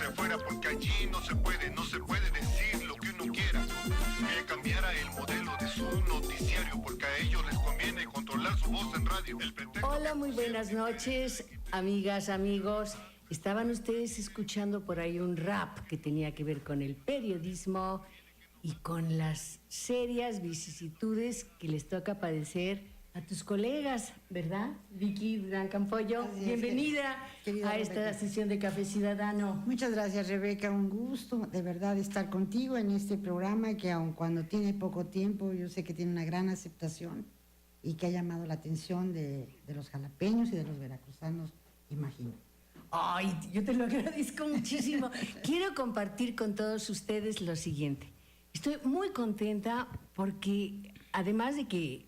se fuera porque allí no se puede decir lo que uno quiera. Que cambiara el modelo de su noticiario porque a ellos les conviene controlar su voz en radio. Hola, muy buenas noches, amigas, amigos. Estaban ustedes escuchando por ahí un rap que tenía que ver con el periodismo y con las serias vicisitudes que les toca padecer a tus colegas, ¿verdad? Vicky Durán Campollo, bienvenida a esta sesión de Café Ciudadano. Muchas gracias, Rebeca, un gusto de verdad estar contigo en este programa que aun cuando tiene poco tiempo, yo sé que tiene una gran aceptación y que ha llamado la atención de los jalapeños y de los veracruzanos, imagino. Ay, yo te lo agradezco muchísimo. Quiero compartir con todos ustedes lo siguiente. Estoy muy contenta porque además de que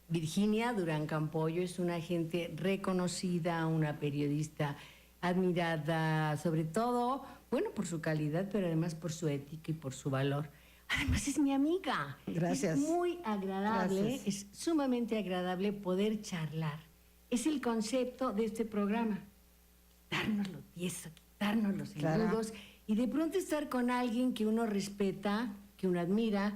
Virginia Durán Campollo es una gente reconocida, una periodista admirada, sobre todo, bueno, por su calidad, pero además por su ética y por su valor. Además es mi amiga. Gracias. Es muy agradable, Gracias. es sumamente agradable poder charlar. Es el concepto de este programa. Quitarnos lo tieso, quitarnos los engrudos y de pronto estar con alguien que uno respeta, que uno admira,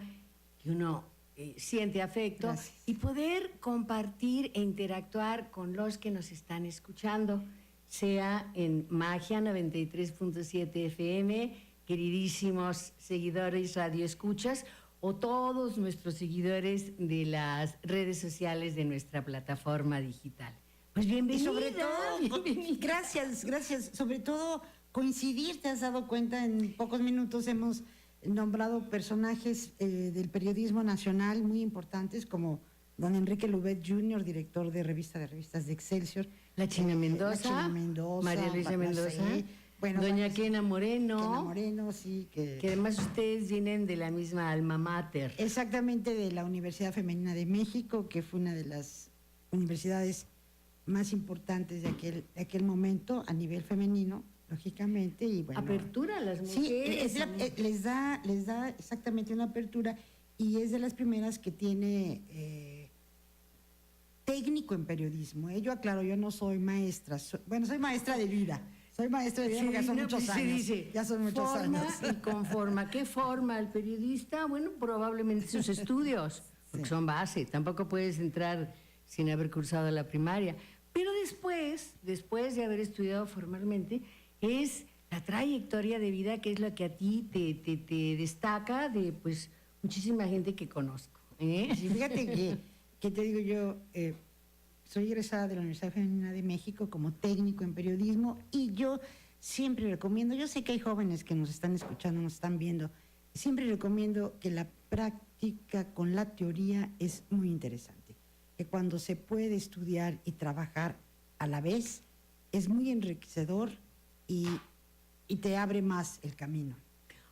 que uno siente afecto. Gracias. Y poder compartir e interactuar con los que nos están escuchando, sea en Magia 93.7 FM, queridísimos seguidores radioescuchas, o todos nuestros seguidores de las redes sociales de nuestra plataforma digital. Pues bienvenida. Y sobre todo, gracias, sobre todo coincidir, te has dado cuenta, en pocos minutos hemos nombrado personajes del periodismo nacional muy importantes como don Enrique Lubet Jr., director de revistas de Excelsior, la China Mendoza, María Luisa Mendoza, bueno, doña Kena Moreno, sí, que además ustedes vienen de la misma alma mater. Exactamente, de la Universidad Femenina de México, que fue una de las universidades más importantes de aquel momento a nivel femenino, lógicamente, y bueno, apertura a las mujeres. Sí, les da exactamente una apertura, y es de las primeras que tiene técnico en periodismo. Yo aclaro, yo no soy maestra, soy maestra de vida. Soy maestra de vida porque ya son muchos años. Ya son muchos años. Y conforma. ¿Qué forma el periodista? Bueno, probablemente sus estudios, porque son base. Tampoco puedes entrar sin haber cursado la primaria. Pero después de haber estudiado formalmente, es la trayectoria de vida que es lo que a ti te destaca de pues muchísima gente que conozco. Sí, fíjate que te digo yo, soy egresada de la Universidad Femenina de México como técnico en periodismo, y yo siempre recomiendo, yo sé que hay jóvenes que nos están escuchando, nos están viendo, siempre recomiendo que la práctica con la teoría es muy interesante, que cuando se puede estudiar y trabajar a la vez es muy enriquecedor y te abre más el camino.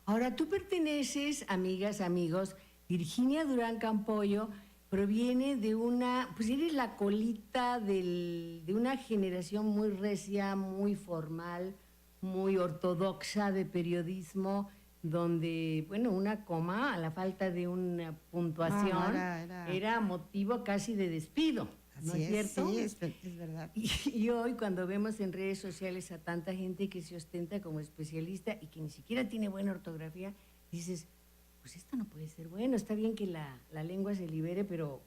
Ahora, tú perteneces, amigas, amigos, Virginia Durán Campollo proviene de pues eres la colita de una generación muy recia, muy formal, muy ortodoxa de periodismo, donde, bueno, una coma, a la falta de una puntuación, era motivo casi de despido. ¿No es cierto? Sí, es verdad. Y hoy, cuando vemos en redes sociales a tanta gente que se ostenta como especialista y que ni siquiera tiene buena ortografía, dices, pues esto no puede ser bueno. Está bien que la lengua se libere, pero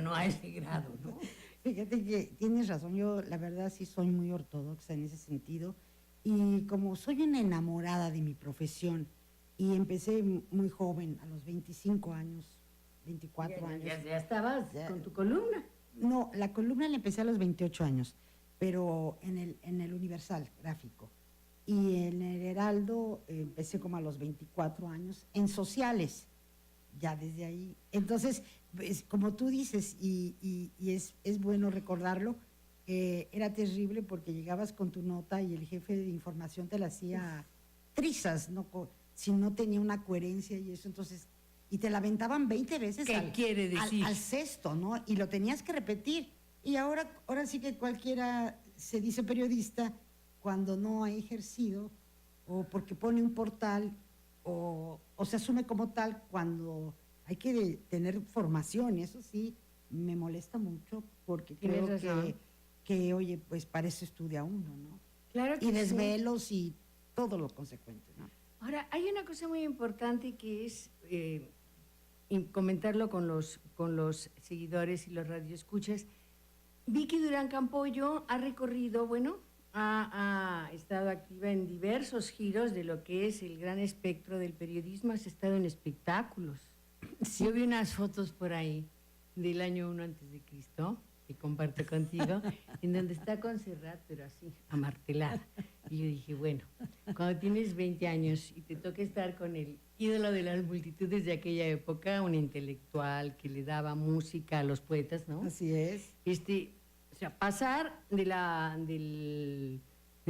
no a ese grado, ¿no? Fíjate que tienes razón. Yo, la verdad, sí soy muy ortodoxa en ese sentido. Y como soy una enamorada de mi profesión, y empecé muy joven, a los 25 años, 24 años. Ya estabas con tu columna. No, la columna la empecé a los 28 años, pero en el Universal gráfico. Y en el Heraldo empecé como a los 24 años, en sociales, ya desde ahí. Entonces, pues, como tú dices, y es bueno recordarlo, era terrible porque llegabas con tu nota y el jefe de información te la hacía trizas, ¿no? Si no tenía una coherencia y eso, entonces... Y te la aventaban 20 veces quiere decir? Al cesto, ¿no? Y lo tenías que repetir. Y ahora sí que cualquiera se dice periodista cuando no ha ejercido, o porque pone un portal, o se asume como tal cuando hay que tener formación. Y eso sí me molesta mucho, porque creo que, oye, pues para eso estudia uno, ¿no? Claro que y desvelos y todo lo consecuente, ¿no? Ahora, hay una cosa muy importante que es comentarlo con los seguidores y los radioescuchas. Vicky Durán Campoyo ha recorrido, bueno, ha estado activa en diversos giros de lo que es el gran espectro del periodismo. Has estado en espectáculos. Sí. Yo vi unas fotos por ahí del año 1 antes de Cristo, que comparto contigo, en donde está con Serrat, pero así, amartelada. Y yo dije, bueno, cuando tienes 20 años y te toca estar con el ídolo de las multitudes de aquella época, un intelectual que le daba música a los poetas, ¿no? Así es. O sea, pasar del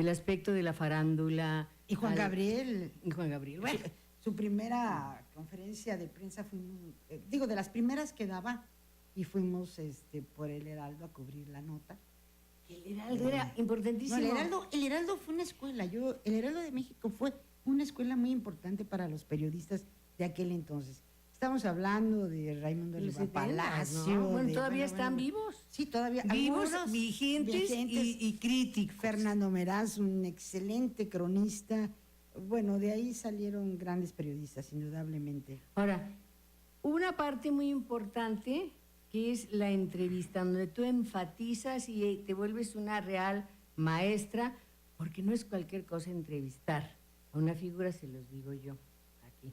aspecto de la farándula. Y Juan Gabriel. Y Juan Gabriel, bueno. Su primera conferencia de prensa fuimos, de las primeras que daba, y fuimos por el Heraldo a cubrir la nota. El Heraldo era importantísimo. No, el Heraldo fue una escuela. El Heraldo de México fue una escuela muy importante para los periodistas de aquel entonces. Estamos hablando de Raimundo Riva Palacio. ¿No? Bueno, todavía están vivos. Sí, todavía. Vivos, vigentes y críticos. Fernando Meraz, un excelente cronista. Bueno, de ahí salieron grandes periodistas, indudablemente. Ahora, una parte muy importante que es la entrevista, donde tú enfatizas y te vuelves una real maestra, porque no es cualquier cosa entrevistar a una figura, se los digo yo, aquí,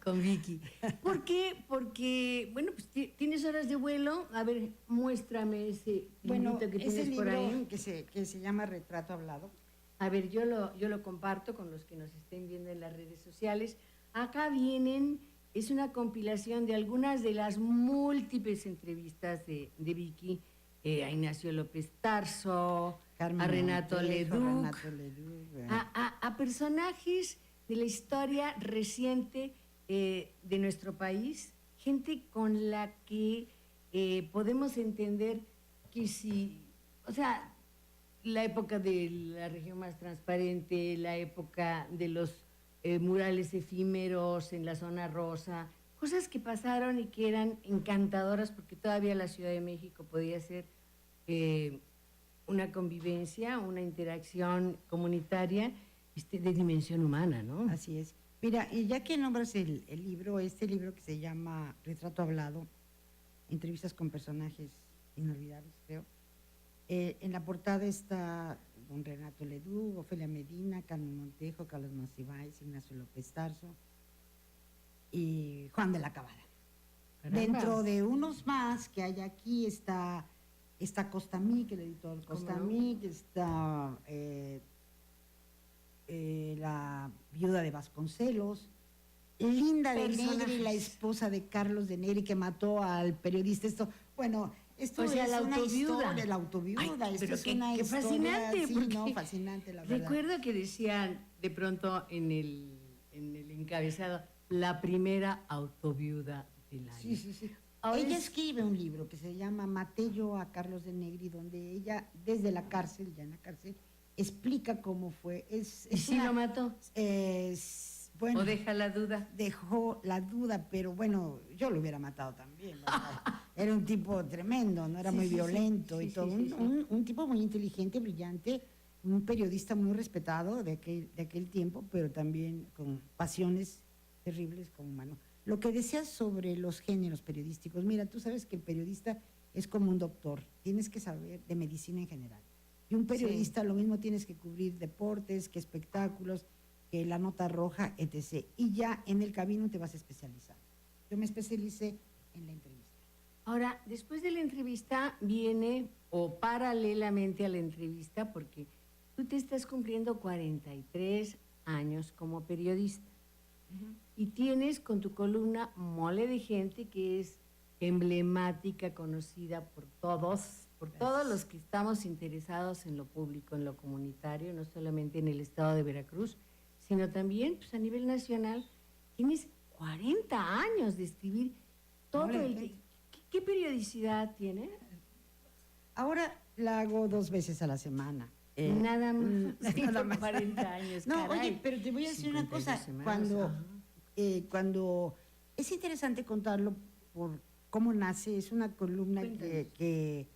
con Vicky. ¿Por qué? Porque, bueno, pues tienes horas de vuelo. A ver, muéstrame ese librito que tienes por ahí. Que se llama Retrato Hablado. A ver, yo lo comparto con los que nos estén viendo en las redes sociales. Acá vienen... Es una compilación de algunas de las múltiples entrevistas de Vicky, a Ignacio López Tarso, Carmen a Renato Leduc, a personajes de la historia reciente de nuestro país, gente con la que podemos entender que si, o sea, la época de la región más transparente, la época de los murales efímeros en la zona rosa, cosas que pasaron y que eran encantadoras, porque todavía la Ciudad de México podía ser una convivencia, una interacción comunitaria de dimensión humana, ¿no? Así es. Mira, y ya que nombras el libro, este libro que se llama Retrato Hablado, entrevistas con personajes inolvidables, creo, en la portada está don Renato Leduc, Ofelia Medina, Carmen Montejo, Carlos Monsiváis, Ignacio López Tarso y Juan de la Cabada. Caramba. Dentro de unos más que hay aquí está Costamí, el editor Costamí, no? Está la viuda de Vasconcelos, Linda de Negri, la esposa de Carlos de Negri, que mató al periodista. Esto o sea, es la una autoviuda. Historia, la autoviuda. Ay, pero es una qué historia, fascinante. Sí, no, fascinante, la verdad. Recuerdo que decían de pronto en el encabezado, la primera autoviuda del año. Sí. Ella escribe un libro que se llama Maté yo a Carlos de Negri, donde ella, desde la cárcel, ya en la cárcel, explica cómo fue. ¿Y si lo mató? Bueno, ¿o deja la duda? Dejó la duda, pero bueno, yo lo hubiera matado también, ¿verdad? Era un tipo tremendo, no era muy violento y todo. Un tipo muy inteligente, brillante, un periodista muy respetado de aquel tiempo, pero también con pasiones terribles como humano. Lo que decías sobre los géneros periodísticos, mira, tú sabes que el periodista es como un doctor, tienes que saber de medicina en general. Y un periodista lo mismo tienes que cubrir deportes, que espectáculos, que la nota roja, etc. Y ya en el camino te vas a especializar. Yo me especialicé en la entrevista. Ahora, después de la entrevista viene, o paralelamente a la entrevista, porque tú te estás cumpliendo 43 años como periodista. Y tienes con tu columna Mole de Gente, que es emblemática, conocida por todos los que estamos interesados en lo público, en lo comunitario, no solamente en el estado de Veracruz, sino también pues, a nivel nacional. Tienes 40 años de escribir todo ¿Qué periodicidad tiene? Ahora la hago 2 veces a la semana. Nada más. Nada más. 40 años, no, caray. oye, pero te voy a decir una cosa. Semanas, cuando es interesante contarlo por cómo nace, es una columna que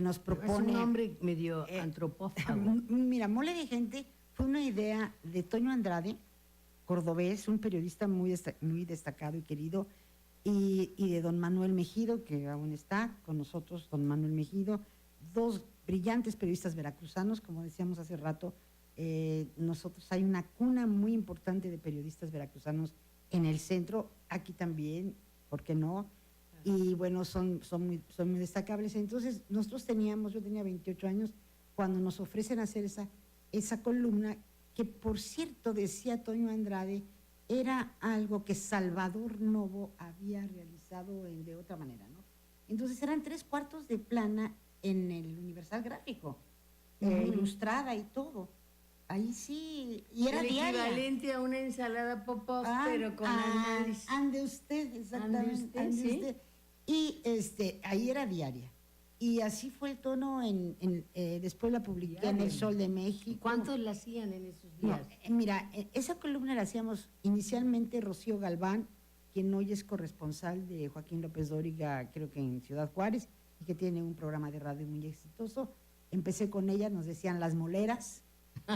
nos propone... Es un nombre medio antropófago. Mira, Mole de Gente fue una idea de Toño Andrade, cordobés, un periodista muy destacado y querido, y de don Manuel Mejido, que aún está con nosotros, don Manuel Mejido, dos brillantes periodistas veracruzanos, como decíamos hace rato. Nosotros hay una cuna muy importante de periodistas veracruzanos en el centro, aquí también, ¿por qué no? Y bueno, son muy destacables. Entonces, yo tenía 28 años, cuando nos ofrecen hacer esa columna, que por cierto, decía Toño Andrade, era algo que Salvador Novo había realizado de otra manera, ¿no? Entonces eran 3/4 de plana en el Universal Gráfico, ilustrada y todo. Ahí sí, y era el diaria. equivalente a una ensalada pop-up, pero con análisis. Ande usted, exactamente. Ande usted, ¿sí? Usted. Y ahí era diaria. Y así fue el tono, después la publiqué Diaria. en El Sol de México. ¿Cuántos la hacían en esos No, días? mira, esa columna la hacíamos inicialmente Rocío Galván, quien hoy es corresponsal de Joaquín López Dóriga, creo que en Ciudad Juárez, y que tiene un programa de radio muy exitoso. Empecé con ella, nos decían las moleras.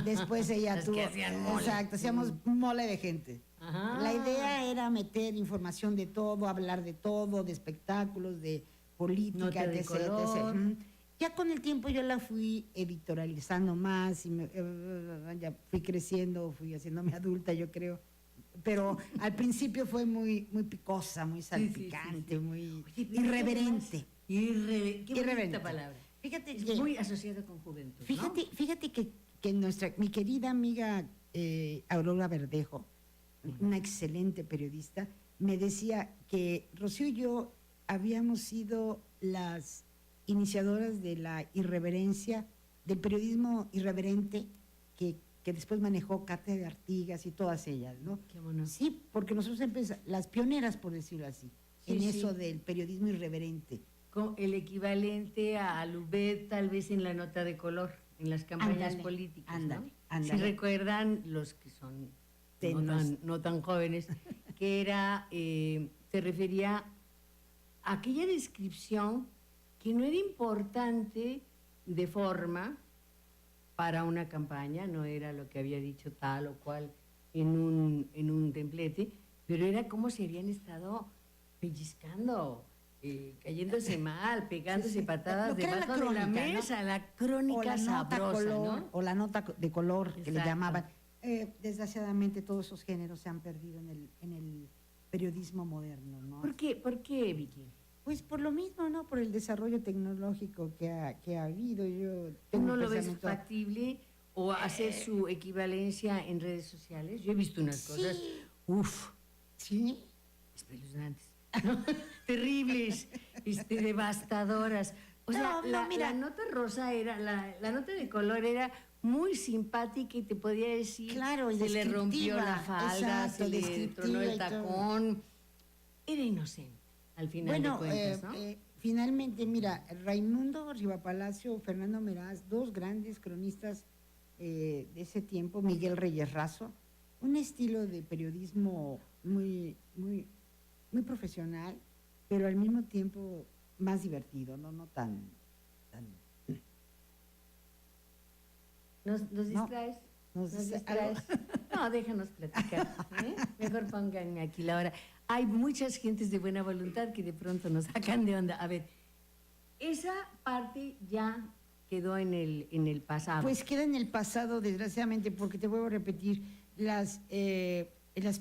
Después ella Las tuvo. que hacían mole. Exacto, hacíamos mole de gente. Ajá. La idea era meter información de todo, hablar de todo, de espectáculos, de política, Nota de etc, color. etc. Ya con el tiempo yo la fui editorializando más y ya fui creciendo, fui haciéndome adulta, yo creo. Pero al principio fue muy picosa, muy salpicante, muy Oye, irreverente. Qué Irreverente. bonita palabra. Fíjate Es que, muy asociado con juventud, ¿no? fíjate que mi querida amiga Aurora Verdejo, una excelente periodista, me decía que Rocío y yo habíamos sido las iniciadoras de la irreverencia, del periodismo irreverente que después manejó Katia de Artigas y todas ellas, ¿no? Qué bueno. Sí, porque nosotros empezamos, las pioneras, por decirlo así, Sí, en sí. eso del periodismo irreverente. Con el equivalente a Lubet, tal vez en la nota de color, en las campañas Ándale, políticas, ándale, ¿no? ándale. Si recuerdan, los que son no tan jóvenes, que era, se refería a aquella descripción que no era importante de forma para una campaña, no era lo que había dicho tal o cual en un templete, pero era cómo se habían estado pellizcando, cayéndose mal, pegándose patadas Lo que era debajo de la crónica, ¿no? mesa, la crónica sabrosa, color, ¿no? o la nota de color que le Exacto. llamaban. Desgraciadamente todos esos géneros se han perdido en el periodismo moderno, ¿no? ¿Por qué, Vicky? Pues por lo mismo, ¿no? Por el desarrollo tecnológico que ha habido. Yo tengo ¿Uno un lo ves pensamiento- factible o hacer su equivalencia en redes sociales? Yo he visto unas cosas, Sí, espeluznantes, ¿no? Terribles, devastadoras. O sea, No, mira. la nota rosa era, la nota de color era muy simpática y te podía decir, Claro, y se le rompió la descriptiva, falda, exacto, se le descriptiva tronó el y todo. tacón. Era inocente, al final bueno, de cuentas, ¿no? finalmente, mira, Raimundo Rivapalacio, Fernando Meraz, dos grandes cronistas de ese tiempo, Miguel Reyes Razo, un estilo de periodismo muy profesional, pero al mismo tiempo más divertido, no tan ¿Nos distraes? nos ¿Nos dice distraes? No, déjanos platicar. ¿eh? Mejor pónganme aquí la hora. Hay muchas gentes de buena voluntad que de pronto nos sacan de onda. A ver, esa parte ya quedó en el pasado. Pues queda en el pasado, desgraciadamente, porque te vuelvo a repetir, las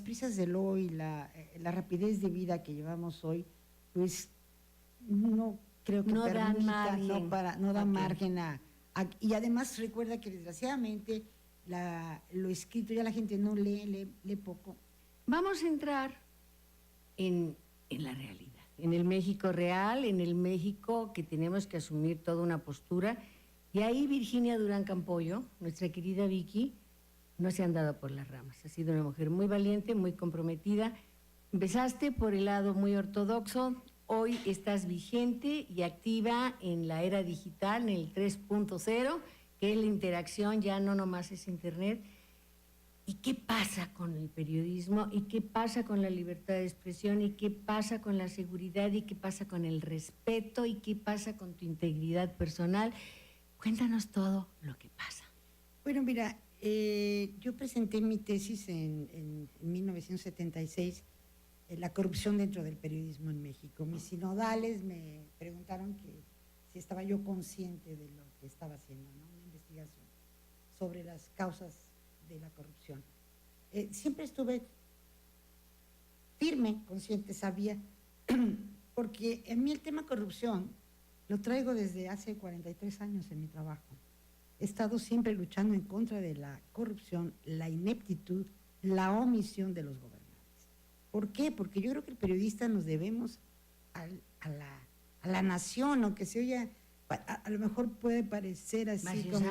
prisas del hoy, la rapidez de vida que llevamos hoy, pues no creo que No dan permita, margen. no da Ok. margen y además recuerda que desgraciadamente lo escrito ya la gente no lee poco. Vamos a entrar en la realidad, en el México real, en el México que tenemos que asumir toda una postura. Y ahí Virginia Durán Campollo, nuestra querida Vicky, no se ha andado por las ramas. Ha sido una mujer muy valiente, muy comprometida. Empezaste por el lado muy ortodoxo, hoy estás vigente y activa en la era digital, en el 3.0, que es la interacción, ya no nomás es internet. ¿Y qué pasa con el periodismo? ¿Y qué pasa con la libertad de expresión? ¿Y qué pasa con la seguridad? ¿Y qué pasa con el respeto? ¿Y qué pasa con tu integridad personal? Cuéntanos todo lo que pasa. Bueno, mira, Yo presenté mi tesis en 1976, la corrupción dentro del periodismo en México. Mis sinodales me preguntaron que si estaba yo consciente de lo que estaba haciendo, ¿no? Una investigación sobre las causas de la corrupción. Siempre estuve firme, consciente, sabía, porque en mí el tema corrupción lo traigo desde hace 43 años en mi trabajo. He estado siempre luchando en contra de la corrupción, la ineptitud, la omisión de los gobernantes. ¿Por qué? Porque yo creo que el periodista nos debemos a la nación, aunque se oye, a lo mejor puede parecer así como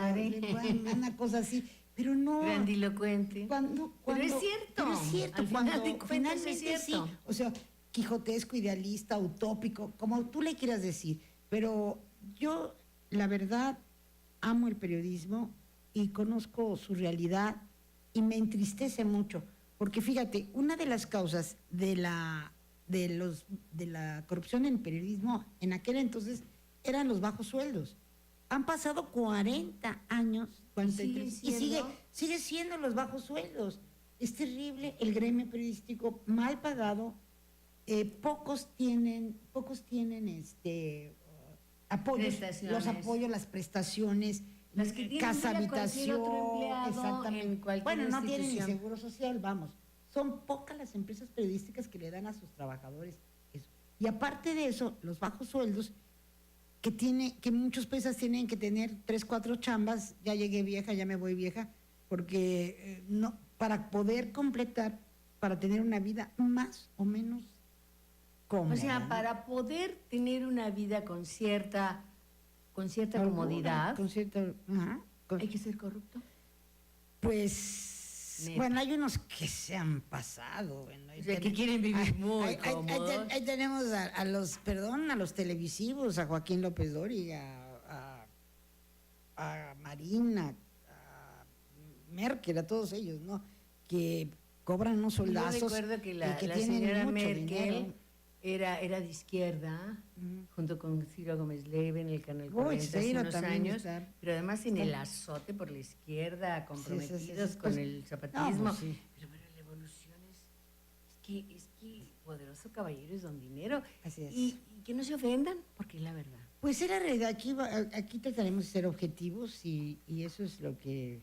una cosa así, pero no. Grandilocuente. Pero es cierto. Pero es cierto. Al final de cuentas finalmente es cierto. sí. O sea, quijotesco, idealista, utópico, como tú le quieras decir. Pero yo, la verdad, amo el periodismo y conozco su realidad y me entristece mucho. Porque fíjate, una de las causas de la corrupción en el periodismo en aquel entonces eran los bajos sueldos. Han pasado 40 años, 43, y sigue siendo los bajos sueldos. Es terrible el gremio periodístico mal pagado. Pocos tienen apoyos, los apoyos, las prestaciones, las que tienen casa habitación, exactamente. Bueno, no tienen ni seguro social, vamos. Son pocas las empresas periodísticas que le dan a sus trabajadores eso. Y aparte de eso, los bajos sueldos que muchos países tienen que tener 3, 4 chambas, ya llegué vieja, ya me voy vieja, porque no, para poder completar, para tener una vida más o menos cómoda. O sea, ¿no? para poder tener una vida con cierta comodidad, hay que ser corrupto. Pues, Neta. bueno, hay unos que se han pasado. Bueno, O sea, que quieren vivir muy cómodos. Ahí tenemos a los televisivos, a Joaquín López Dóriga, a Marina, a Merkel, a todos ellos, ¿no? Que cobran unos soldazos. Yo recuerdo que la tienen señora mucho Merkel dinero. era de izquierda, junto con Ciro Gómez Leiva en el Canal Uy, 40 hace Ciro unos también años, está. pero además en el azote por la izquierda, comprometidos Sí. con el zapatismo. No, sí. Pero la evolución es que poderoso caballero es don dinero. Así es. Y que no se ofendan, porque es la verdad. Pues era realidad, aquí trataremos de ser objetivos y eso es lo que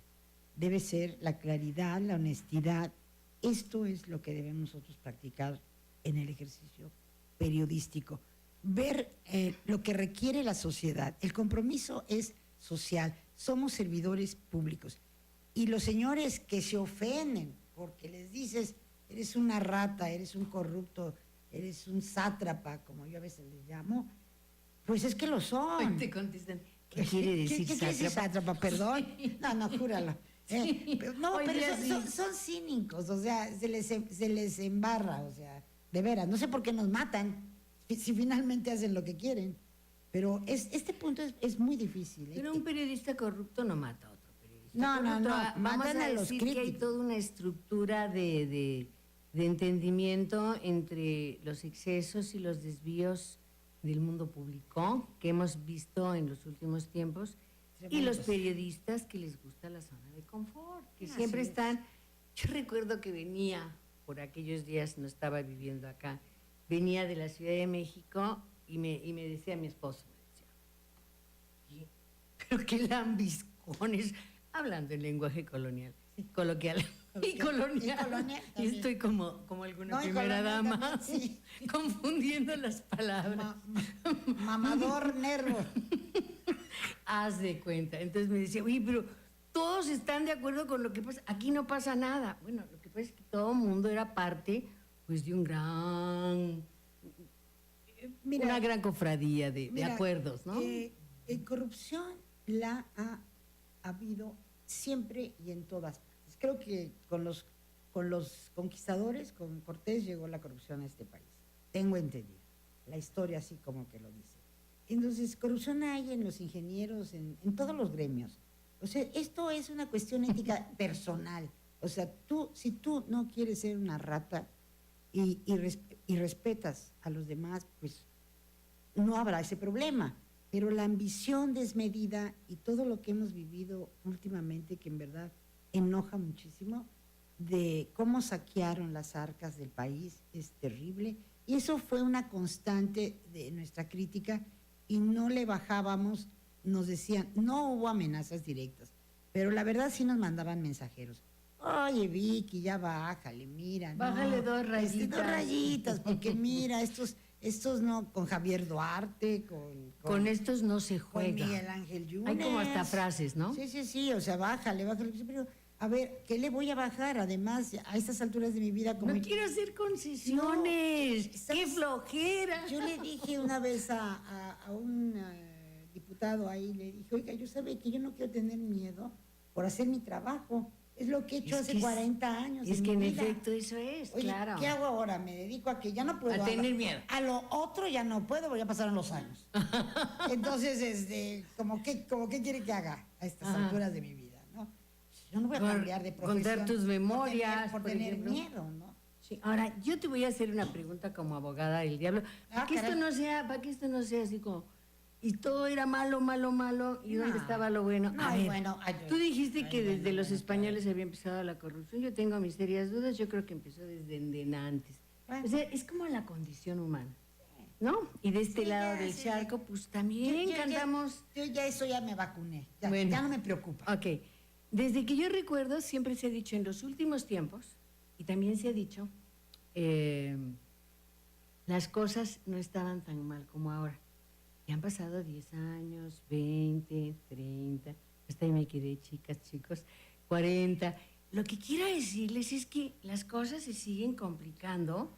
debe ser la claridad, la honestidad. Esto es lo que debemos nosotros practicar en el ejercicio periodístico. Ver lo que requiere la sociedad. El compromiso es social. Somos servidores públicos. Y los señores que se ofenden porque les dices, eres una rata, eres un corrupto, eres un sátrapa, como yo a veces les llamo, pues es que lo son. Hoy te contestan, ¿qué quiere decir ¿Qué quiere decir sátrapa? Perdón. Sí. No, júralo. Sí. No, Hoy pero día sí. son cínicos, o sea, se les embarra, o sea, de veras. No sé por qué nos matan si finalmente hacen lo que quieren. Pero este punto es muy difícil. Pero un periodista corrupto no mata a otro periodista. No, corrupto. no, Vamos matan a a los decir que hay críticos. toda una estructura de entendimiento entre los excesos y los desvíos del mundo público que hemos visto en los últimos tiempos y los periodistas que les gusta la zona de confort, que Así siempre es. están. Yo recuerdo que venía, por aquellos días no estaba viviendo acá, venía de la Ciudad de México y me decía mi esposo, "Oye, pero qué lambiscones", hablando en lenguaje colonial, coloquial. Y colonial. Y también. estoy como alguna No, y primera colonial dama, también, sí. confundiendo las palabras. Mamador, nervo. Haz de cuenta. Entonces me decía, oye, pero todos están de acuerdo con lo que pasa. Aquí no pasa nada. Bueno, lo que pasa es que todo el mundo era parte, pues, de un gran... Mira, una gran cofradía de Mira, acuerdos, ¿no? Corrupción la ha habido siempre y en todas partes. Creo que con los conquistadores, con Cortés, llegó la corrupción a este país. Tengo entendido. La historia así como que lo dice. Entonces, corrupción hay en los ingenieros, en todos los gremios. O sea, esto es una cuestión ética personal. O sea, si tú no quieres ser una rata y respetas a los demás, pues no habrá ese problema. Pero la ambición desmedida y todo lo que hemos vivido últimamente, que en verdad enoja muchísimo de cómo saquearon las arcas del país, es terrible. Y eso fue una constante de nuestra crítica y no le bajábamos, nos decían, no hubo amenazas directas, pero la verdad sí nos mandaban mensajeros. Oye, Vicky, ya bájale, mira. Bájale no, 2 rayitas. 2 rayitas, porque mira, estos no, con Javier Duarte, con estos no se con juega. Miguel Ángel Yunes. Hay como hasta frases, ¿no? Sí, o sea, bájale. Pero, a ver, ¿qué le voy a bajar? Además, a estas alturas de mi vida... No quiero hacer concesiones. No, ¡Qué flojera! Yo le dije una vez a un diputado ahí, le dije, oiga, yo sabe que yo no quiero tener miedo por hacer mi trabajo. Es lo que he hecho hace 40 años. Es que en mi vida. efecto eso es, Oye, claro. ¿qué hago ahora? Me dedico a que ya no puedo. A tener miedo. A lo otro ya no puedo, porque ya pasaron los años. Entonces, ¿cómo qué quiere que haga a estas alturas de mi vida? ¿No? Yo no voy a cambiar de profesión. Contar tus memorias, por tener miedo, ¿no? Sí. Ahora, yo te voy a hacer una pregunta como abogada del diablo. Para que esto no sea así como... Y todo era malo, ¿y dónde estaba lo bueno? No, a ver, bueno, tú dijiste que desde los españoles había empezado la corrupción. Yo tengo mis serias dudas, yo creo que empezó desde antes. Bueno. O sea, es como la condición humana, ¿no? Y de este lado del charco, pues también cantamos... Yo ya eso ya me vacuné, ya no me preocupa. Ok, desde que yo recuerdo siempre se ha dicho en los últimos tiempos, y también se ha dicho, las cosas no estaban tan mal como ahora. Y han pasado 10 años, 20, 30, hasta ahí me quedé, chicas, chicos, 40. Lo que quiero decirles es que las cosas se siguen complicando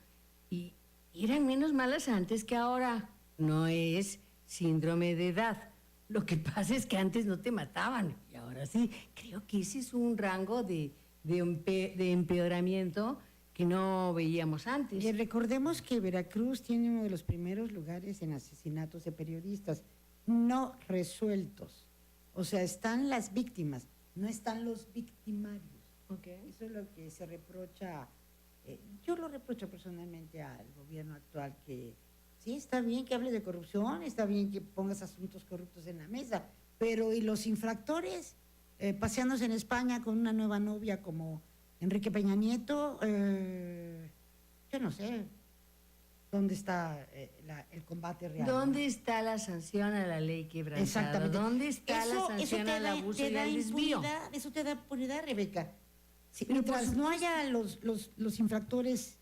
y eran menos malas antes que ahora. No es síndrome de edad. Lo que pasa es que antes no te mataban y ahora sí. Creo que ese es un rango de empeoramiento que no veíamos antes. Y recordemos que Veracruz tiene uno de los primeros lugares en asesinatos de periodistas no resueltos. O sea, están las víctimas, no están los victimarios. Okay. Eso es lo que se reprocha. Yo lo reprocho personalmente al gobierno actual, que sí, está bien que hables de corrupción, está bien que pongas asuntos corruptos en la mesa, pero ¿y los infractores paseándose en España con una nueva novia como Enrique Peña Nieto? Yo no sé dónde está el combate real. ¿Dónde está la sanción a la ley quebrantada? Exactamente. ¿Dónde está la sanción al abuso y al desvío? Eso te da impunidad, Rebeca. Sí, mientras no haya los infractores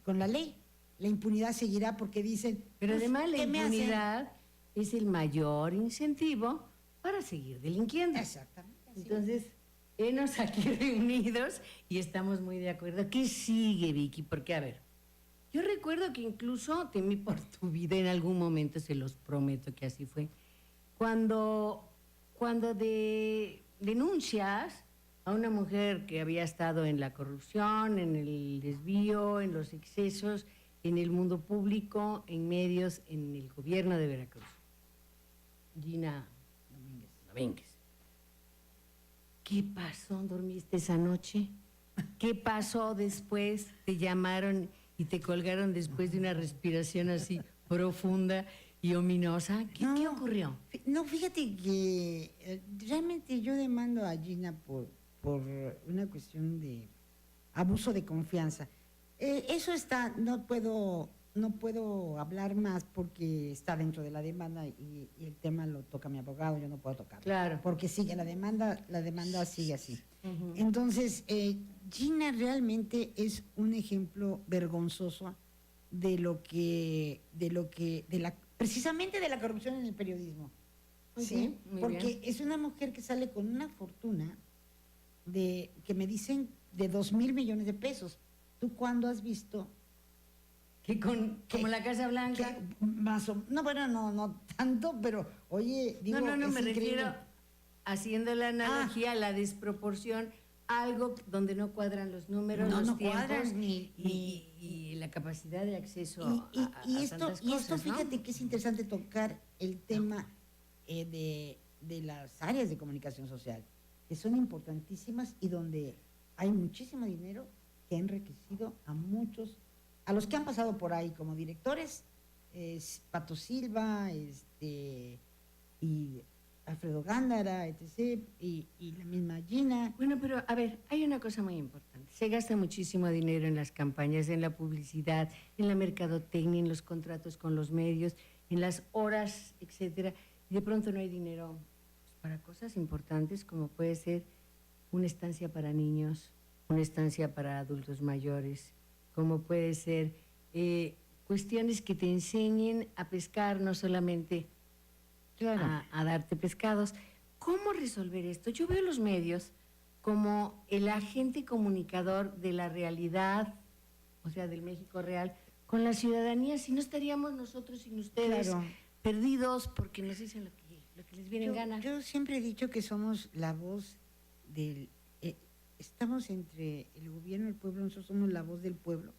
con la ley, la impunidad seguirá porque dicen... Pero pues, además la ¿qué me hacen? impunidad es el mayor incentivo para seguir delinquiendo. Exactamente. Entonces, henos aquí reunidos y estamos muy de acuerdo. ¿Qué sigue, Vicky? Porque, a ver, yo recuerdo que incluso temí por tu vida en algún momento, se los prometo que así fue, cuando denuncias a una mujer que había estado en la corrupción, en el desvío, en los excesos, en el mundo público, en medios, en el gobierno de Veracruz. Gina Domínguez. ¿Qué pasó? ¿Dormiste esa noche? ¿Qué pasó después? ¿Te llamaron y te colgaron después de una respiración así profunda y ominosa? ¿Qué ocurrió? No, fíjate que realmente yo demando a Gina por una cuestión de abuso de confianza. Eso está, no puedo hablar más porque está dentro de la demanda y el tema lo toca mi abogado, yo no puedo tocarlo. Claro. Porque sigue la demanda sigue así. Uh-huh. Entonces, Gina realmente es un ejemplo vergonzoso precisamente de la corrupción en el periodismo. Okay, ¿sí? Porque bien. Es una mujer que sale con una fortuna que me dicen de 2,000 millones de pesos. ¿Tú cuándo has visto? Como la Casa Blanca. No tanto, pero oye, digo, no, me refiero, haciendo la analogía, a la desproporción, algo donde no cuadran los números, los tiempos y la capacidad de acceso a tantas cosas, y esto, fíjate, ¿no? Que es interesante tocar el tema de las áreas de comunicación social, que son importantísimas y donde hay muchísimo dinero que ha enriquecido a los que han pasado por ahí como directores, Pato Silva, y Alfredo Gándara, etc., y la misma Gina. Bueno, pero a ver, hay una cosa muy importante. Se gasta muchísimo dinero en las campañas, en la publicidad, en la mercadotecnia, en los contratos con los medios, en las horas, etcétera. Y de pronto no hay dinero pues, para cosas importantes como puede ser una estancia para niños, una estancia para adultos mayores, como puede ser cuestiones que te enseñen a pescar, no solamente a darte pescados. ¿Cómo resolver esto? Yo veo los medios como el agente comunicador de la realidad, o sea, del México real, con la ciudadanía, si no estaríamos nosotros sin ustedes perdidos porque nos dicen lo que les viene en gana. Yo siempre he dicho que somos la voz del... estamos entre el gobierno y el pueblo, nosotros somos la voz del pueblo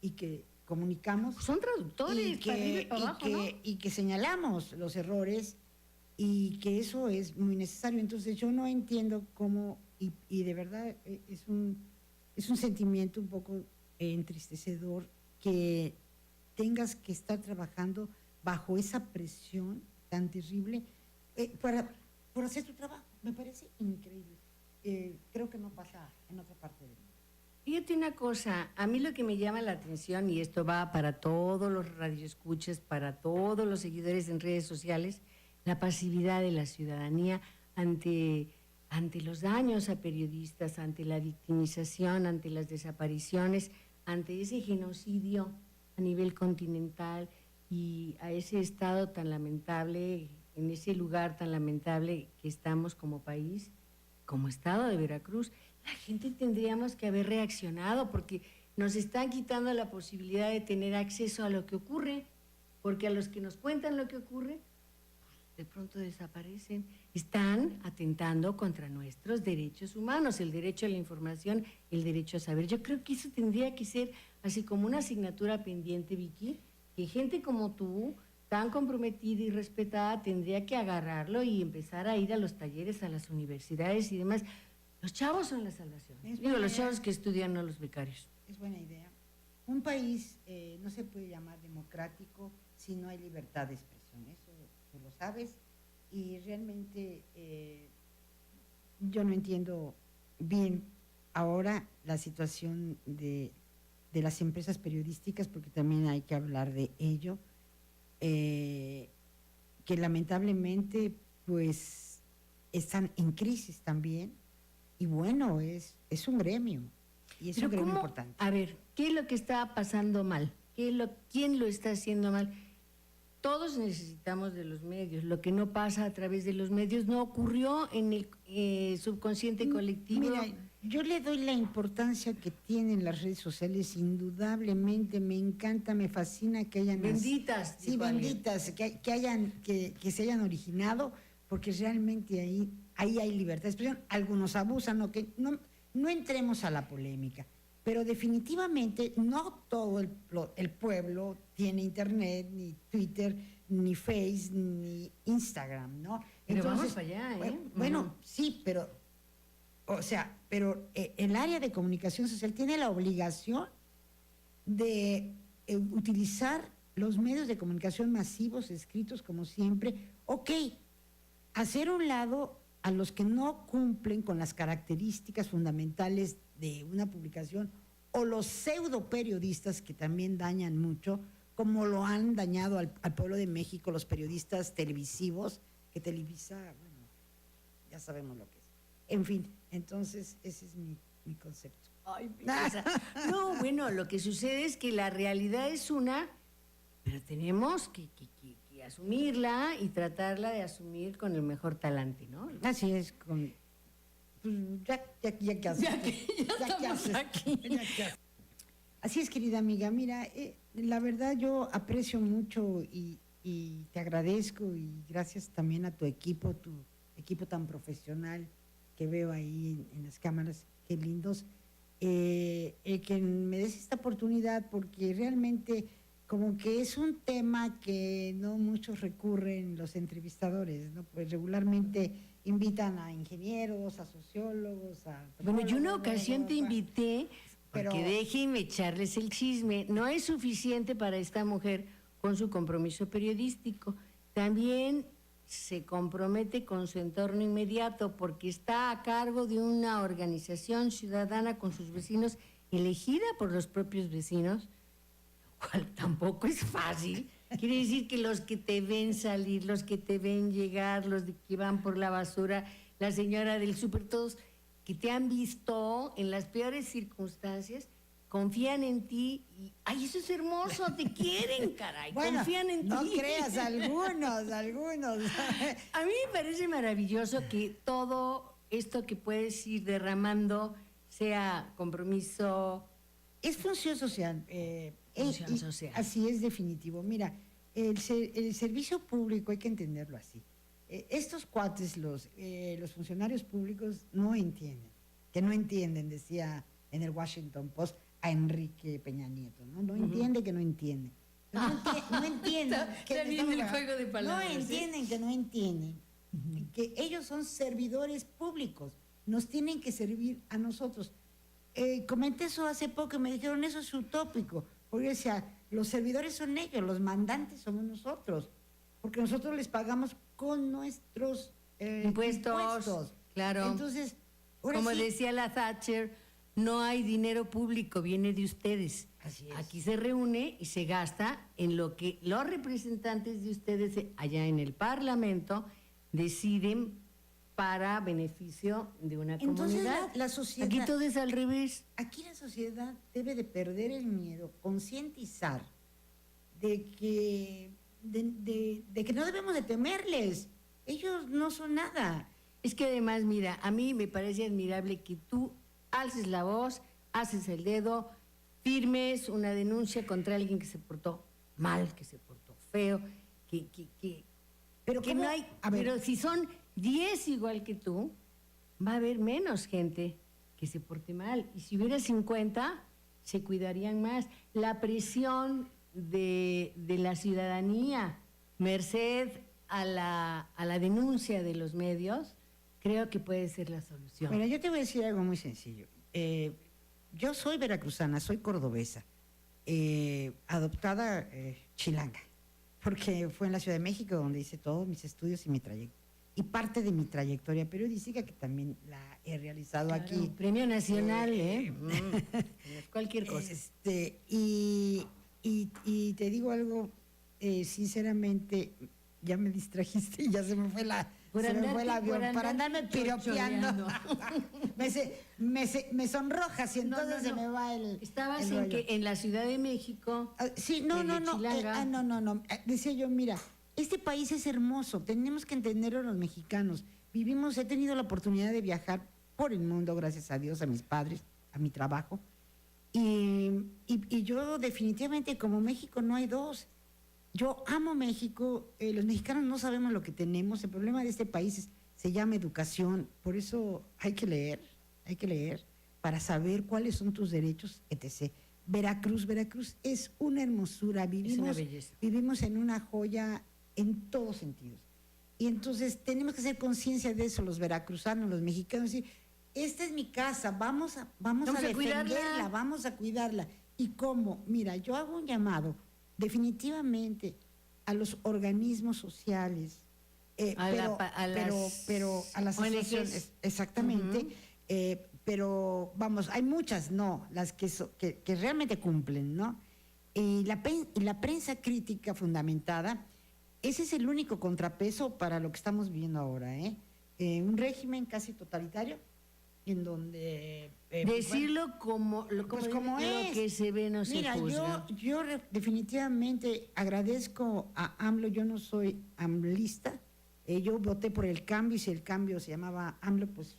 y que comunicamos. Son traductores, para arriba y para abajo, ¿no? Y que señalamos los errores y que eso es muy necesario. Entonces yo no entiendo cómo, y de verdad es un sentimiento un poco entristecedor que tengas que estar trabajando bajo esa presión tan terrible por hacer tu trabajo. Me parece increíble. Creo que no pasa en otra parte del mundo. Fíjate una cosa, a mí lo que me llama la atención, y esto va para todos los radioescuchas, para todos los seguidores en redes sociales, la pasividad de la ciudadanía ante los daños a periodistas, ante la victimización, ante las desapariciones, ante ese genocidio a nivel continental y a ese estado tan lamentable, en ese lugar tan lamentable que estamos como país, como estado de Veracruz. La gente tendríamos que haber reaccionado porque nos están quitando la posibilidad de tener acceso a lo que ocurre, porque a los que nos cuentan lo que ocurre, pues, de pronto desaparecen. Están atentando contra nuestros derechos humanos, el derecho a la información, el derecho a saber. Yo creo que eso tendría que ser así como una asignatura pendiente, Vicky, que gente como tú, tan comprometida y respetada, tendría que agarrarlo y empezar a ir a los talleres, a las universidades y demás. Los chavos son la salvación. Digo, los chavos que estudian, no los becarios. Es buena idea. Un país no se puede llamar democrático si no hay libertad de expresión. Eso tú lo sabes. Y realmente yo no entiendo bien ahora la situación de las empresas periodísticas, porque también hay que hablar de ello, que lamentablemente pues están en crisis también. Y bueno, es un gremio, y es un gremio importante. A ver, ¿qué es lo que está pasando mal? ¿Quién lo está haciendo mal? Todos necesitamos de los medios. Lo que no pasa a través de los medios no ocurrió en el subconsciente colectivo. Mira, yo le doy la importancia que tienen las redes sociales, indudablemente, me encanta, me fascina que hayan... Benditas. Sí, benditas, que se hayan originado, porque realmente ahí hay libertad de expresión. Algunos abusan, no entremos a la polémica, pero definitivamente no todo el pueblo tiene internet, ni Twitter, ni Face, ni Instagram, ¿no? Pero entonces, vamos para allá, ¿eh? Bueno, sí, pero el área de comunicación social tiene la obligación de utilizar los medios de comunicación masivos, escritos como siempre, hacer a un lado a los que no cumplen con las características fundamentales de una publicación, o los pseudo periodistas que también dañan mucho, como lo han dañado al pueblo de México los periodistas televisivos, que Televisa, bueno, ya sabemos lo que es. En fin, entonces ese es mi concepto. Ay, no, bueno, lo que sucede es que la realidad es una, pero tenemos que asumirla y tratarla de asumir con el mejor talante, ¿no? Así es, ya que haces. Ya haces. Así es, querida amiga. Mira, la verdad yo aprecio mucho y te agradezco, y gracias también a tu equipo tan profesional que veo ahí en las cámaras, qué lindos, que me des esta oportunidad, porque realmente como que es un tema que no muchos recurren los entrevistadores, ¿no? Pues regularmente invitan a ingenieros, a sociólogos, a... Bueno, yo una ocasión te invité, porque déjenme echarles el chisme, no es suficiente para esta mujer con su compromiso periodístico. También se compromete con su entorno inmediato porque está a cargo de una organización ciudadana con sus vecinos, elegida por los propios vecinos, lo cual tampoco es fácil. Quiere decir que los que te ven salir, los que te ven llegar, los que van por la basura, la señora del súper, todos que te han visto en las peores circunstancias, confían en ti y, ¡ay, eso es hermoso! ¡Te quieren, caray! Bueno, confían en no ti. No creas, algunos. A mí me parece maravilloso que todo esto que puedes ir derramando sea compromiso. Es función social. Función social. Así es, definitivo. Mira, el servicio público hay que entenderlo así. Estos cuates, los funcionarios públicos, no entienden, decía en el Washington Post a Enrique Peña Nieto, ¿no? No entiende que no entiende. No entienden. No entienden que no entienden. Que ellos son servidores públicos, nos tienen que servir a nosotros. Comenté eso hace poco y me dijeron, eso es utópico. Porque yo decía, los servidores son ellos, los mandantes somos nosotros, porque nosotros les pagamos con nuestros impuestos. Claro. Entonces, como decía la Thatcher, no hay dinero público, viene de ustedes. Así es. Aquí se reúne y se gasta en lo que los representantes de ustedes allá en el Parlamento deciden para beneficio de una Entonces, comunidad. la sociedad, aquí todo es al revés. Aquí la sociedad debe de perder el miedo, concientizar de que no debemos de temerles. Ellos no son nada. Es que además, mira, a mí me parece admirable que tú alces la voz, haces el dedo, firmes una denuncia contra alguien que se portó mal, que se portó feo, pero que no hay, pero si son 10 igual que tú, va a haber menos gente que se porte mal. Y si hubiera 50, se cuidarían más. La presión de la ciudadanía, merced a la denuncia de los medios, creo que puede ser la solución. Mira, yo te voy a decir algo muy sencillo. Yo soy veracruzana, soy cordobesa, adoptada chilanga, porque fue en la Ciudad de México donde hice todos mis estudios y parte de mi trayectoria periodística que también la he realizado claro, aquí. Premio nacional, cualquier cosa. Y te digo algo, sinceramente, ya me distrajiste y ya se me fue el avión para andarme piropeando. me sonrojas y entonces se me va el. Estabas el en la Ciudad de México. Sí, no. Decía yo, mira, este país es hermoso, tenemos que entenderlo los mexicanos. He tenido la oportunidad de viajar por el mundo, gracias a Dios, a mis padres, a mi trabajo. Y yo definitivamente, como México, no hay dos. Yo amo México, los mexicanos no sabemos lo que tenemos, el problema de este país se llama educación, por eso hay que leer para saber cuáles son tus derechos, etc. Veracruz es una hermosura, vivimos en una joya en todos sentidos. Y entonces tenemos que hacer conciencia de eso, los veracruzanos, los mexicanos, decir, esta es mi casa, vamos a defenderla, vamos a cuidarla. ¿Y cómo? Mira, yo hago un llamado definitivamente a los organismos sociales, pero a las asociaciones, exactamente, pero vamos, hay muchas, no, las que realmente cumplen, ¿no? Y la prensa crítica fundamentada, ese es el único contrapeso para lo que estamos viviendo ahora, un régimen casi totalitario, en donde... decirlo como lo que se ve no se juzga. Mira, yo definitivamente agradezco a AMLO, yo no soy amlista, yo voté por el cambio y si el cambio se llamaba AMLO, pues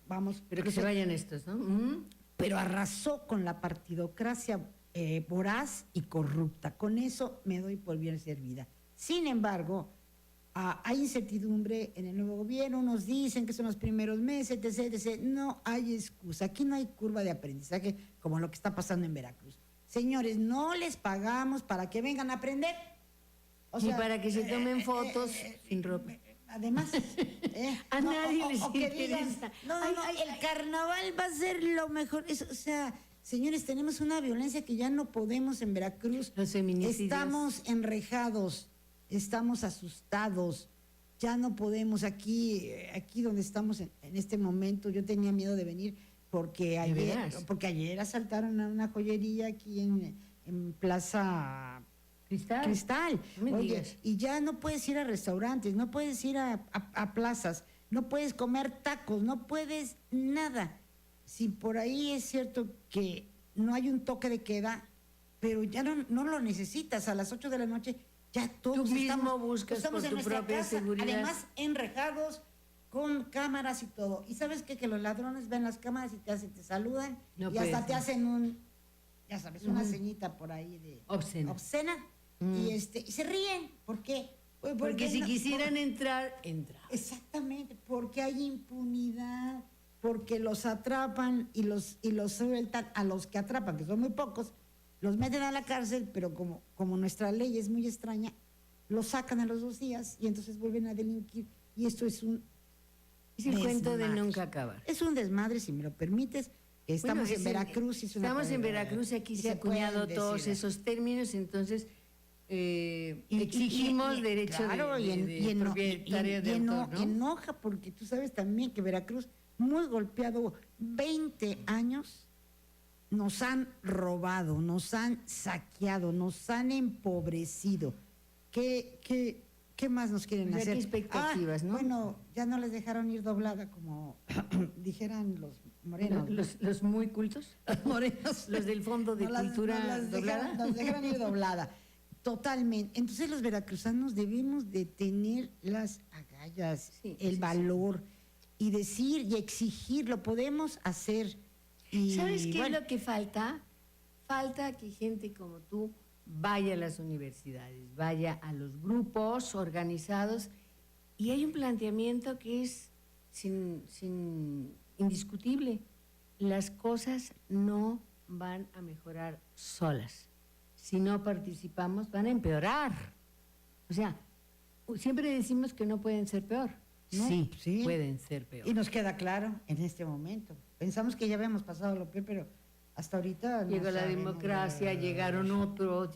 vamos... Pero que se vayan estos, ¿no? Pero arrasó con la partidocracia voraz y corrupta, con eso me doy por bien servida. Sin embargo... hay incertidumbre en el nuevo gobierno, unos dicen que son los primeros meses, etc. No hay excusa, aquí no hay curva de aprendizaje como lo que está pasando en Veracruz. Señores, no les pagamos para que vengan a aprender. Ni para que se tomen fotos sin ropa. Además, a nadie les interesa. El carnaval va a ser lo mejor. Señores, tenemos una violencia que ya no podemos en Veracruz. Los feminicidios. Estamos enrejados. Estamos asustados. ya no podemos aquí donde estamos en este momento. Yo tenía miedo de venir porque ayer asaltaron a una joyería aquí en Plaza Cristal. No me Oye, digas. y ya no puedes ir a restaurantes, no puedes ir a plazas, no puedes comer tacos, no puedes nada. Si por ahí es cierto que no hay un toque de queda, pero ya no lo necesitas. A las 8 de la noche ya todos Tú mismo estamos, buscas estamos por en tu nuestra propia casa, seguridad. además enrejados con cámaras y todo. Y sabes qué? Que los ladrones ven las cámaras y te saludan No y hasta puede te ser. hacen ya sabes, una ceñita por ahí de obscena. Y se ríen. ¿Por qué? Pues Porque si no- quisieran entrar. Exactamente, porque hay impunidad, porque los atrapan y los sueltan a los que atrapan, que son muy pocos, los meten a la cárcel, pero como nuestra ley es muy extraña, los sacan a los 2 días y entonces vuelven a delinquir. Y esto es un Es el cuento de desmadre. nunca acabar. Es un desmadre, si me lo permites. Estamos Bueno, en Veracruz. Estamos en Veracruz, aquí y se ha acuñado pueden todos decir. esos términos, entonces Y- exigimos y- derecho claro, de propietario de autor, ¿no? enoja porque tú sabes también que Veracruz, muy golpeado, 20 años, nos han robado, nos han saqueado, nos han empobrecido. ¿Qué más nos quieren O sea, hacer? ¿qué expectativas, no? Bueno, ya no les dejaron ir doblada, como dijeran los morenos. Los muy cultos, Los morenos. los del Fondo de No las- Cultura no las doblada. Nos dejaron ir doblada. Totalmente. Entonces los veracruzanos debemos de tener las agallas, Sí, el sí, valor y decir y exigir, lo podemos hacer. Y, ¿Sabes qué bueno, es lo que falta? Falta que gente como tú vaya a las universidades, vaya a los grupos organizados, y hay un planteamiento que es indiscutible. Las cosas no van a mejorar solas. Si no participamos, van a empeorar. O sea, siempre decimos que no pueden ser peor. No, Sí, sí. pueden ser peor. Y nos queda claro en este momento. Pensamos que ya habíamos pasado lo peor, pero hasta ahorita no Llegó la sabemos democracia, nada. llegaron otros,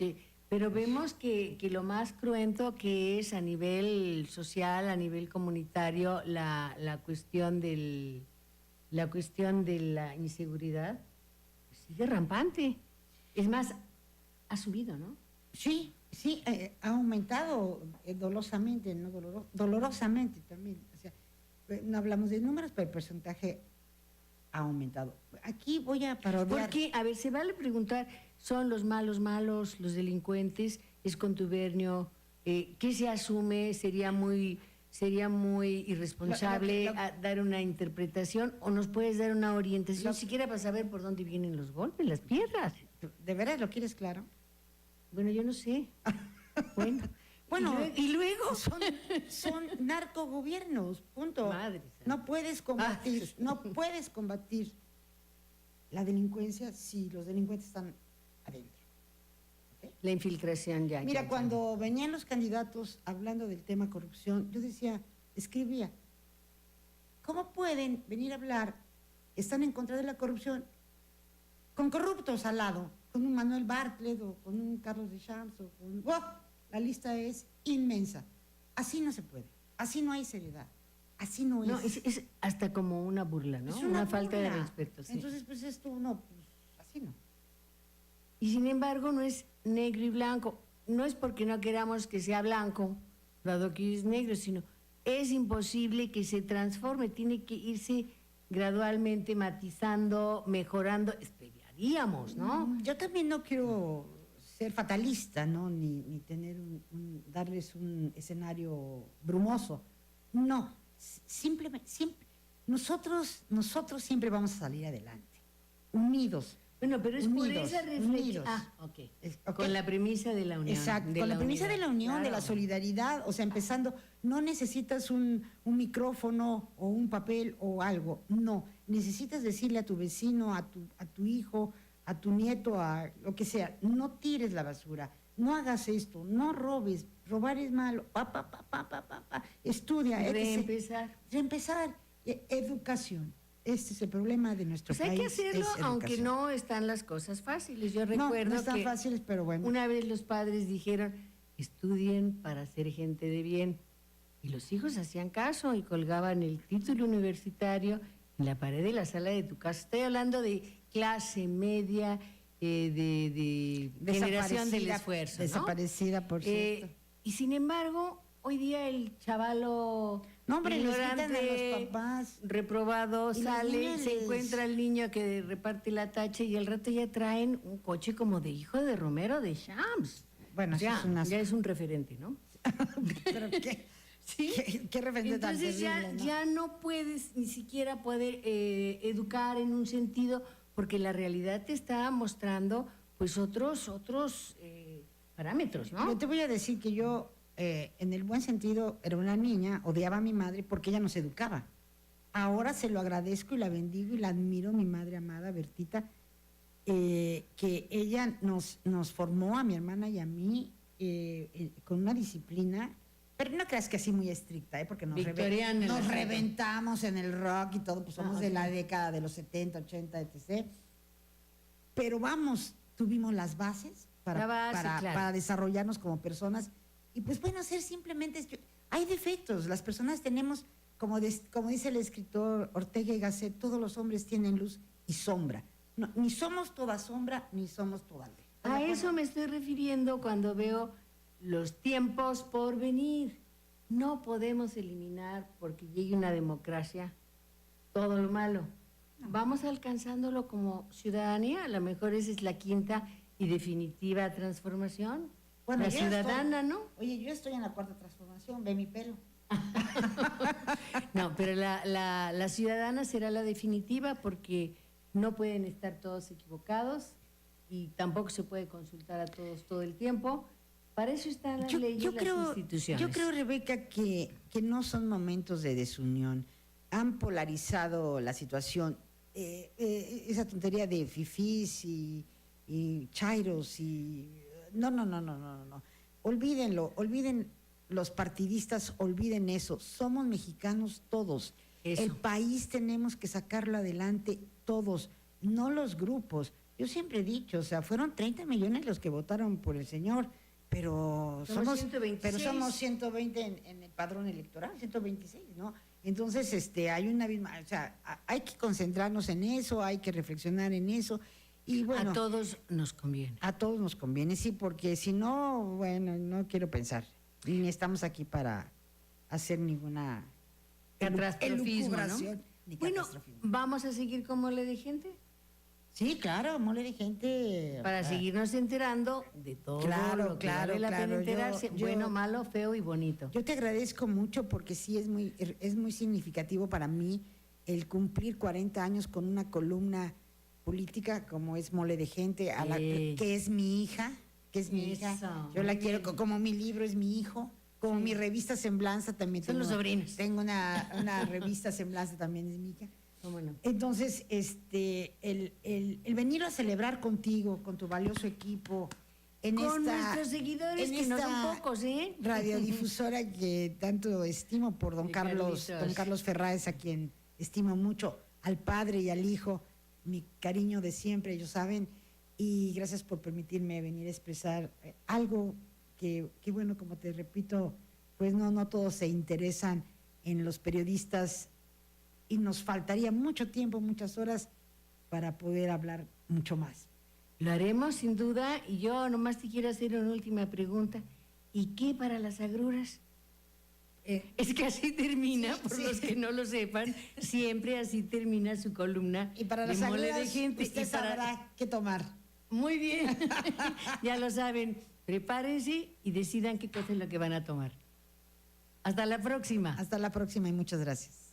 pero vemos que lo más cruento que es a nivel social, a nivel comunitario, la cuestión de la inseguridad pues, sigue rampante. Es más, ha subido, ¿no? Sí, ha aumentado dolorosamente, no dolorosamente también. O sea, no hablamos de números, pero el porcentaje ha aumentado. Aquí voy a parodiar. Porque, a ver, se vale preguntar, ¿son los malos, los delincuentes? ¿Es contubernio? ¿Qué se asume? ¿Sería muy irresponsable dar una interpretación? ¿O nos puedes dar una orientación siquiera para saber por dónde vienen los golpes, las piedras? ¿De veras lo quieres claro? Bueno, yo no sé. Bueno, Bueno, ¿y luego? son narcogobiernos, punto. Madre santa. No puedes combatir la delincuencia si los delincuentes están adentro. ¿Ok? La infiltración ya. Mira, ya. cuando venían los candidatos hablando del tema corrupción, yo escribía, ¿cómo pueden venir a hablar? Están en contra de la corrupción con corruptos al lado, con un Manuel Bartlett o con un Carlos de Champs o con... ¡Oh! La lista es inmensa. Así no se puede, así no hay seriedad, así no es. No, es hasta como una burla, ¿no? Es Una falta de burla. respeto. Sí. Entonces, pues esto no, pues así no. Y sin embargo no es negro y blanco. No es porque no queramos que sea blanco, dado que es negro, sino es imposible que se transforme. Tiene que irse gradualmente matizando, mejorando. Esperaríamos, ¿no? Yo también no quiero ser fatalista, ¿no? Ni tener darles un escenario brumoso. No, simplemente, nosotros siempre vamos a salir adelante, unidos. Bueno, pero es Unidos, por esa reflexión. unidos. Ah, ok. Ok. Con la premisa de la unión. Exacto, de con la premisa unidad. de la unión, de la Claro. solidaridad, o sea, empezando, no necesitas un micrófono o un papel o algo, no, necesitas decirle a tu vecino, a tu hijo, a tu nieto, a lo que sea, no tires la basura, no hagas esto, no robes, robar es malo, estudia, etc. Reempezar, educación. Este es el problema de nuestro Pues hay país. que hacerlo, es aunque educación. no están las cosas fáciles. Yo No, recuerdo no están que fáciles, pero bueno. una vez los padres dijeron, estudien para ser gente de bien. Y los hijos hacían caso y colgaban el título universitario en la pared de la sala de tu casa. Estoy hablando de clase media, de generación del esfuerzo, ¿no? Desaparecida, por cierto. Y sin embargo, hoy día el chavalo No, hombre, les ignorante, quitan a los papás. reprobado, Y los sale, niños se les- encuentra el niño que reparte la tacha y al rato ya traen un coche como de hijo de Romero de Shams. Bueno, eso ya, es una- ya es un referente, ¿no? Pero qué, Sí. qué referente tan Entonces terrible, ¿no? ya no puedes ni siquiera poder educar en un sentido, porque la realidad te está mostrando pues otros parámetros, ¿no? Yo te voy a decir que yo, en el buen sentido, era una niña, odiaba a mi madre porque ella nos educaba. Ahora se lo agradezco y la bendigo y la admiro, mi madre amada, Bertita, que ella nos formó a mi hermana y a mí con una disciplina, pero no creas que así muy estricta, porque Victoriana, nos la reventamos en el rock y todo, pues somos de la década de los 70, 80, etc. Pero vamos, tuvimos las bases La base, claro. para desarrollarnos como personas y pues bueno, ser simplemente... Hay defectos, las personas tenemos, como dice el escritor Ortega y Gasset, todos los hombres tienen luz y sombra. No, ni somos toda sombra, ni somos toda luz. A eso me estoy refiriendo cuando veo los tiempos por venir. No podemos eliminar, porque llegue una democracia, todo lo malo. Vamos alcanzándolo como ciudadanía. A lo mejor esa es la quinta y definitiva transformación. Bueno, la yo ciudadana, estoy- ¿no? Oye, yo estoy en la cuarta transformación, ve mi pelo. No, pero la ciudadana será la definitiva porque no pueden estar todos equivocados y tampoco se puede consultar a todos todo el tiempo. Para eso están las leyes y las instituciones. Yo creo, Rebeca, que no son momentos de desunión. Han polarizado la situación. Esa tontería de fifís y chairos y... No. Olvídenlo, olviden los partidistas, olviden eso. Somos mexicanos todos. Eso. El país tenemos que sacarlo adelante todos, no los grupos. Yo siempre he dicho, o sea, fueron 30 millones los que votaron por el señor, pero Somos 126. pero somos 120 en el padrón electoral, 126, ¿no? Entonces, hay una misma, o sea, hay que concentrarnos en eso, hay que reflexionar en eso. Y bueno, a todos nos conviene. a todos nos conviene, sí, porque si no, bueno, no quiero pensar. Ni estamos aquí para hacer ninguna Catastrofismo, ¿no? elucubración, ni Bueno, catastrofismo. ¿vamos a seguir con Mole de Gente? Sí, claro, mole de gente. Para seguirnos enterando de todo Claro, lo que claro, vale la pena claro. enterarse, Yo- bueno, malo, feo y bonito. Yo te agradezco mucho porque sí es muy significativo para mí el cumplir 40 años con una columna política como es Mole de Gente, que es mi hija, Eso, Yo la muy quiero bien. como mi libro es mi hijo, como mi revista Semblanza también. Son los sobrinos. Tengo una revista Semblanza también es mi hija. ¿Cómo no? Entonces, el venir a celebrar contigo, con tu valioso equipo, Con nuestros seguidores, que no son pocos, ¿eh? Radiodifusora que tanto estimo por don Sí, Carlos Ferráez, a quien estimo mucho, al padre y al hijo, mi cariño de siempre, ellos saben, y gracias por permitirme venir a expresar algo que bueno, como te repito, pues no todos se interesan en los periodistas y nos faltaría mucho tiempo, muchas horas para poder hablar mucho más. Lo haremos sin duda y yo nomás te quiero hacer una última pregunta. ¿Y qué para las agruras? Es que así termina, Sí, por sí. los que no lo sepan, siempre así termina su columna Y para de las Mole de agruras, Gente. usted Y para- sabrá qué tomar. Muy bien, ya lo saben. Prepárense y decidan qué cosa es lo que van a tomar. Hasta la próxima. Hasta la próxima y muchas gracias.